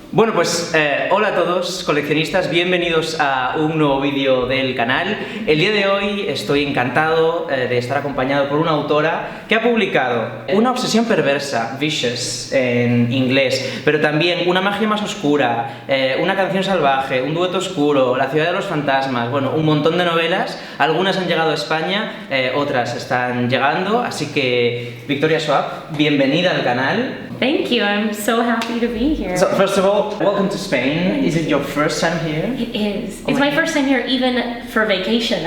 Bueno, pues hola a todos coleccionistas, bienvenidos a un nuevo vídeo del canal. El día de hoy estoy encantado de estar acompañado por una autora que ha publicado una obsesión perversa, vicious en inglés, pero también una magia más oscura, una canción salvaje, un dueto oscuro, la ciudad de los fantasmas, bueno, un montón de novelas. Algunas han llegado a España, otras están llegando, así que Vicotoria Schwab, bienvenida al canal. Thank you, I'm so happy to be here. So first of all, welcome to Spain. Is it your first time here? It is. It's my first time here, even for vacation.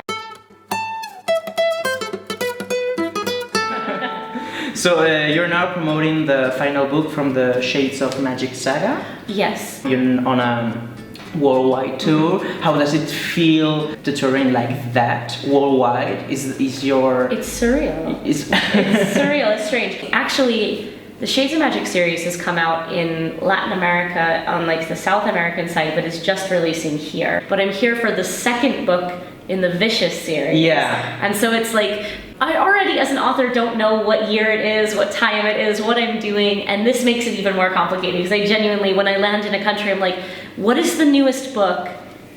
So you're now promoting the final book from the Shades of Magic saga? Yes. You're on a worldwide tour. How does it feel to touring like that worldwide? Is your... It's surreal. It's surreal, it's strange. Actually, the Shades of Magic series has come out in Latin America on like the South American side, but it's just releasing here. But I'm here for the second book in the Vicious series. Yeah. And so it's like, I already as an author don't know what year it is, what time it is, what I'm doing, and this makes it even more complicated because I genuinely, when I land in a country, I'm like, what is the newest book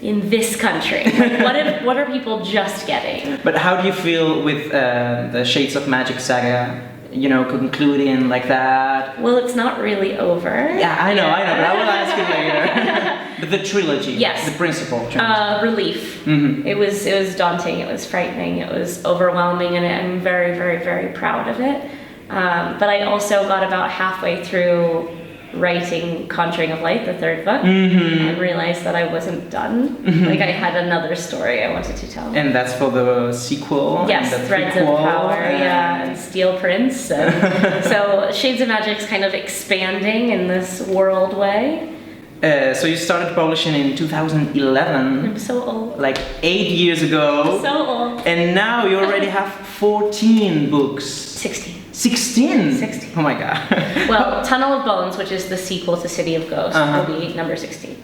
in this country? Like, what are people just getting? But how do you feel with the Shades of Magic saga? You know, concluding like that. Well, it's not really over. Yeah, I know, but I will ask you later. But the trilogy, yes, the principal trilogy. Relief. Mm-hmm. It was daunting. It was frightening. It was overwhelming, and I'm very, very, very proud of it. But I also got about halfway through writing Conjuring of Light, the third book, and realized that I wasn't done. Like I had another story I wanted to tell. And that's for the sequel? Yes, and the Threads of Power, and Steel Prince. And so Shades of Magic's kind of expanding in this world way. So you started publishing in 2011. I'm so old. Like 8 years ago. So old. And now you already have 14 books. 16. 16? 16. Oh my god. Well, Tunnel of Bones, which is the sequel to City of Ghosts, will be number 16.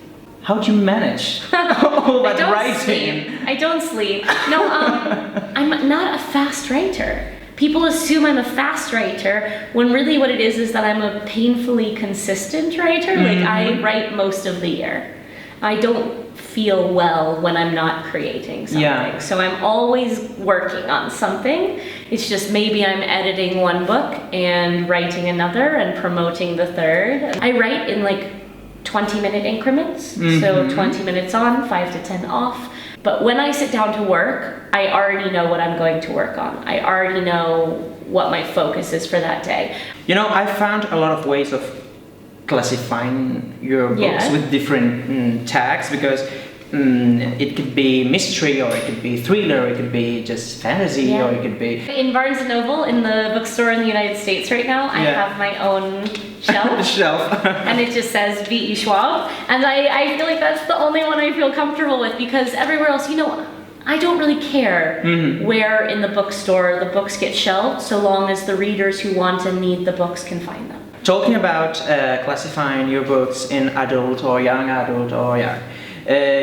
How'd you manage all that writing? I don't sleep. No, I'm not a fast writer. People assume I'm a fast writer, when really what it is that I'm a painfully consistent writer. Like, I write most of the year. I don't feel well when I'm not creating something. Yeah. So I'm always working on something. It's just maybe I'm editing one book and writing another and promoting the third. I write in like 20-minute increments. So 20 minutes on, 5 to 10 off. But when I sit down to work, I already know what I'm going to work on. I already know what my focus is for that day. You know, I found a lot of ways of classifying your books with different tags, because it could be mystery, or it could be thriller, or it could be just fantasy, or it could be... In Barnes & Noble, in the bookstore in the United States right now, I have my own shelf. And it just says V.E. Schwab. And I feel like that's the only one I feel comfortable with, because everywhere else, you know, I don't really care where in the bookstore the books get shelved, so long as the readers who want and need the books can find them. Talking about classifying your books in adult or young adult or young,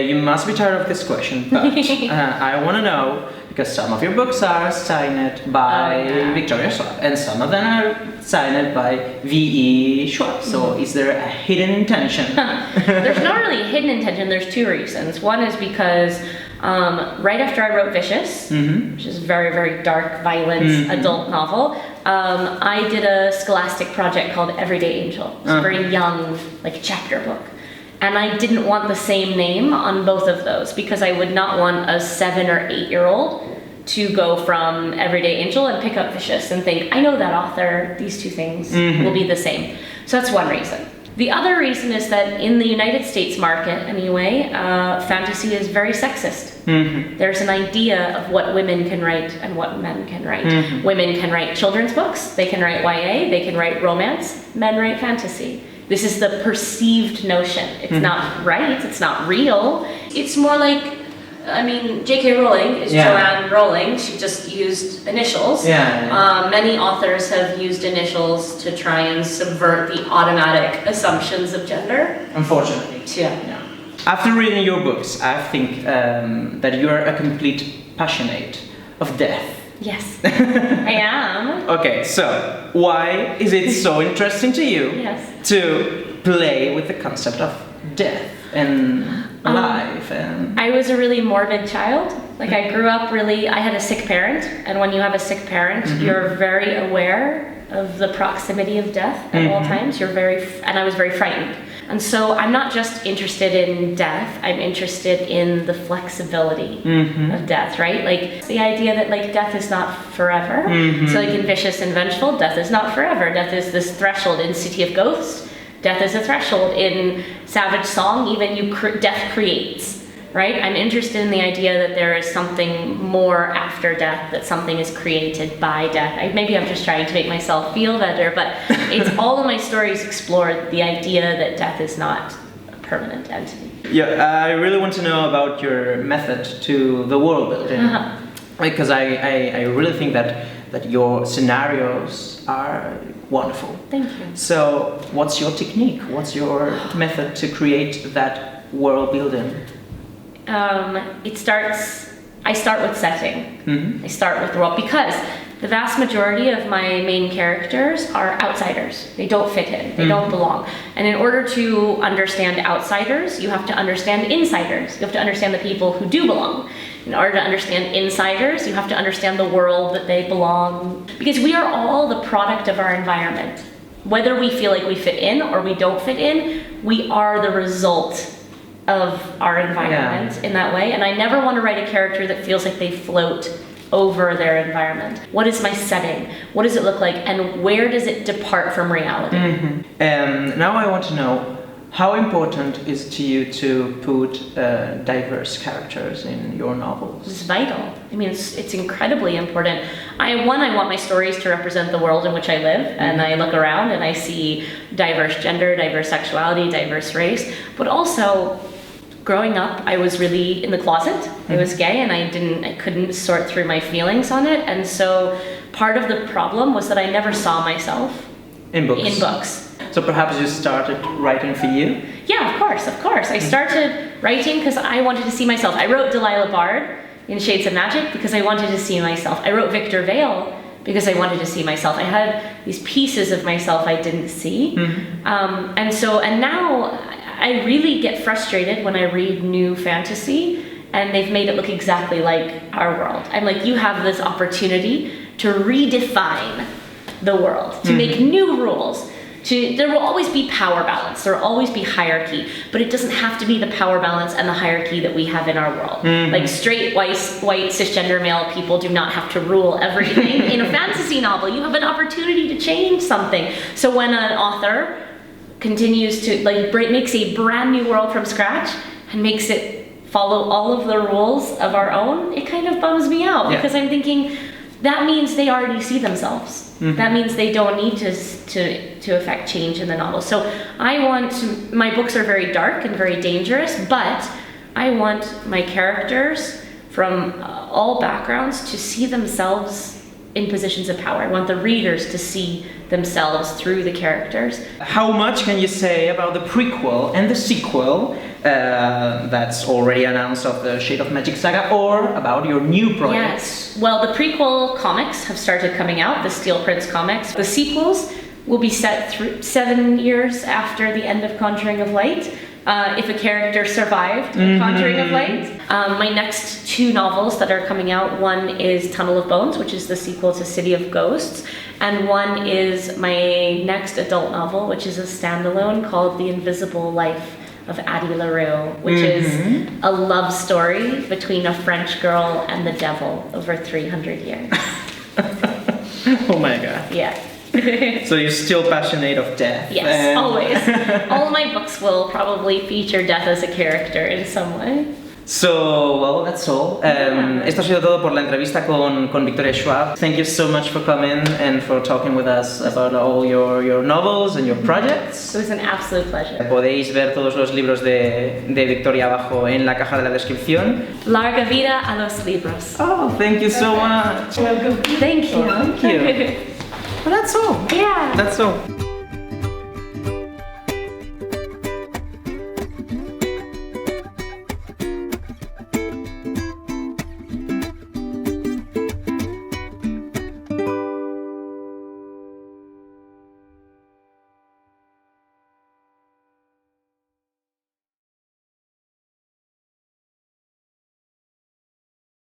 you must be tired of this question, but I want to know, because some of your books are signed by Vicotoria Schwab, and some of them are signed by V.E. Schwab. So is there a hidden intention? There's not really a hidden intention. There's two reasons. One is because right after I wrote Vicious, which is a very, very dark, violent adult novel, I did a scholastic project called Everyday Angel. It's a very young, like, chapter book. And I didn't want the same name on both of those, because I would not want a 7 or 8-year-old to go from Everyday Angel and pick up Vicious and think, I know that author, these two things will be the same. So that's one reason. The other reason is that in the United States market, anyway, fantasy is very sexist. There's an idea of what women can write and what men can write. Women can write children's books, they can write YA, they can write romance, men write fantasy. This is the perceived notion. It's not right, it's not real. It's more like, I mean, J.K. Rowling is Joanne Rowling. She just used initials. Many authors have used initials to try and subvert the automatic assumptions of gender. Unfortunately. Yeah. After reading your books, I think that you are a complete passionate of death. Yes, I am. Okay, so why is it so interesting to you to play with the concept of death and life and... I was a really morbid child. Like I grew up I had a sick parent, and when you have a sick parent, you're very aware of the proximity of death at all times. And I was very frightened. And so I'm not just interested in death, I'm interested in the flexibility of death, right? Like the idea that like death is not forever. So like in Vicious and Vengeful, death is not forever. Death is this threshold. In City of Ghosts, death is a threshold. In Savage Song, even death creates, right? I'm interested in the idea that there is something more after death, that something is created by death. Maybe I'm just trying to make myself feel better, but it's all of my stories explore the idea that death is not a permanent entity. Yeah, I really want to know about your method to the world building. Because I really think that your scenarios are wonderful. Thank you. So what's your technique? What's your method to create that world building? I start with setting. I start with the world, because the vast majority of my main characters are outsiders. They don't fit in, they don't belong. And in order to understand outsiders, you have to understand insiders. You have to understand the people who do belong. In order to understand insiders, you have to understand the world that they belong. Because we are all the product of our environment. Whether we feel like we fit in or we don't fit in, we are the result of our environment in that way. And I never want to write a character that feels like they float over their environment. What is my setting? What does it look like? And where does it depart from reality? Now I want to know, how important is it to you to put diverse characters in your novels? It's vital. I mean, it's incredibly important. I want my stories to represent the world in which I live, and I look around and I see diverse gender, diverse sexuality, diverse race, but also growing up, I was really in the closet. I was gay, and I couldn't sort through my feelings on it. And so part of the problem was that I never saw myself in books. So perhaps you started writing for you? Yeah, of course. I started writing because I wanted to see myself. I wrote Delilah Bard in Shades of Magic because I wanted to see myself. I wrote Victor Vale because I wanted to see myself. I had these pieces of myself I didn't see. And now I really get frustrated when I read new fantasy and they've made it look exactly like our world. I'm like, you have this opportunity to redefine the world, to make new rules. There will always be power balance, there will always be hierarchy, but it doesn't have to be the power balance and the hierarchy that we have in our world. Like straight, white, cisgender male people do not have to rule everything. In a fantasy novel, you have an opportunity to change something. So when an author continues to makes a brand new world from scratch and makes it follow all of the rules of our own, it kind of bums me out because I'm thinking that means they already see themselves. That means they don't need to affect change in the novel. So my books are very dark and very dangerous, but I want my characters from all backgrounds to see themselves in positions of power. I want the readers to see themselves through the characters. How much can you say about the prequel and the sequel that's already announced of the Shade of Magic saga, or about your new projects? Yes, well, the prequel comics have started coming out, the Steel Prince comics. The sequels will be set 7 years after the end of Conjuring of Light. If a character survived Conjuring of Light. My next 2 novels that are coming out, one is Tunnel of Bones, which is the sequel to City of Ghosts, and one is my next adult novel, which is a standalone called The Invisible Life of Addie LaRue, which is a love story between a French girl and the devil over 300 years. Oh my god. Yeah. So you're still passionate of death? Yes, always. All my books will probably feature death as a character in some way. So, well, that's all. Esto ha sido todo por la entrevista con Vicotoria Schwab. Thank you so much for coming and for talking with us about all your novels and your projects. It was an absolute pleasure. Podéis ver todos los libros de Victoria abajo en la caja de la descripción. Larga vida a los libros. Oh, thank you so much. Thank you. Thank you. Well, that's all. Yeah. That's all.